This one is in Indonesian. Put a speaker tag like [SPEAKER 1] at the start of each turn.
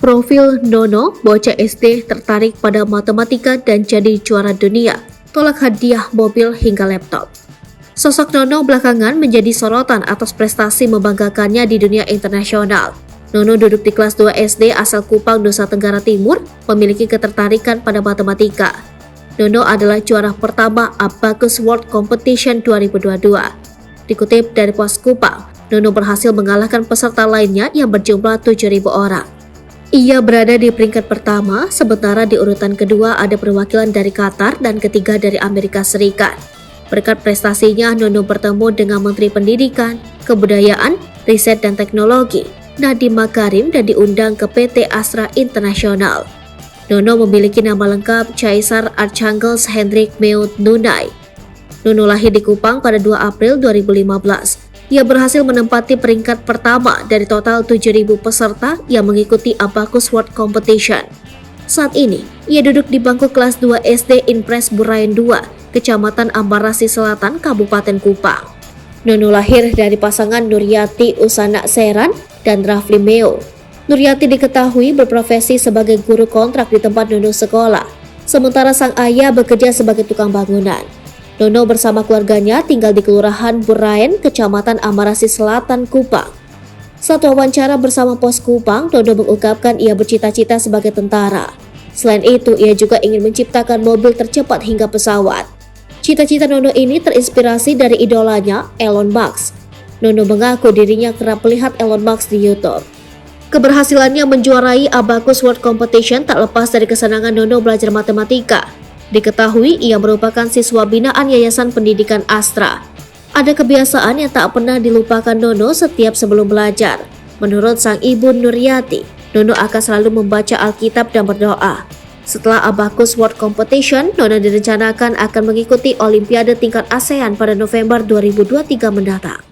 [SPEAKER 1] Profil Nono, bocah SD tertarik pada matematika dan jadi juara dunia, tolak hadiah mobil hingga laptop. Sosok Nono belakangan menjadi sorotan atas prestasi membanggakannya di dunia internasional. Nono duduk di kelas 2 SD asal Kupang, Nusa Tenggara Timur, memiliki ketertarikan pada matematika. Nono adalah juara pertama Abacus World Competition 2022. Dikutip dari Pos Kupang, Nono berhasil mengalahkan peserta lainnya yang berjumlah 7.000 orang. Ia berada di peringkat pertama, sementara di urutan kedua ada perwakilan dari Qatar dan ketiga dari Amerika Serikat. Berkat prestasinya, Nono bertemu dengan Menteri Pendidikan, Kebudayaan, Riset dan Teknologi, Nadiem Makarim, dan diundang ke PT Astra International. Nono memiliki nama lengkap Caesar Archangels Hendrik Meut Nunai. Nono lahir di Kupang pada 2 April 2015. Ia berhasil menempati peringkat pertama dari total 7.000 peserta yang mengikuti Abacus World Competition. Saat ini, ia duduk di bangku kelas 2 SD Impres Burayan 2, Kecamatan Ambarasi Selatan, Kabupaten Kupang. Nono lahir dari pasangan Nuryati Usana Seran dan Rafli Meo. Nuryati diketahui berprofesi sebagai guru kontrak di tempat Nono sekolah, sementara sang ayah bekerja sebagai tukang bangunan. Nono bersama keluarganya tinggal di Kelurahan Burayan, Kecamatan Ambarasi Selatan, Kupang. Saat wawancara bersama Pos Kupang, Nono mengungkapkan ia bercita-cita sebagai tentara. Selain itu, ia juga ingin menciptakan mobil tercepat hingga pesawat. Cita-cita Nono ini terinspirasi dari idolanya, Elon Musk. Nono mengaku dirinya kerap melihat Elon Musk di YouTube. Keberhasilannya menjuarai Abacus World Competition tak lepas dari kesenangan Nono belajar matematika. Diketahui ia merupakan siswa binaan Yayasan Pendidikan Astra. Ada kebiasaan yang tak pernah dilupakan Nono setiap sebelum belajar. Menurut sang ibu Nuryati, Nono akan selalu membaca Alkitab dan berdoa. Setelah Abacus World Competition, Nono direncanakan akan mengikuti Olimpiade tingkat ASEAN pada November 2023 mendatang.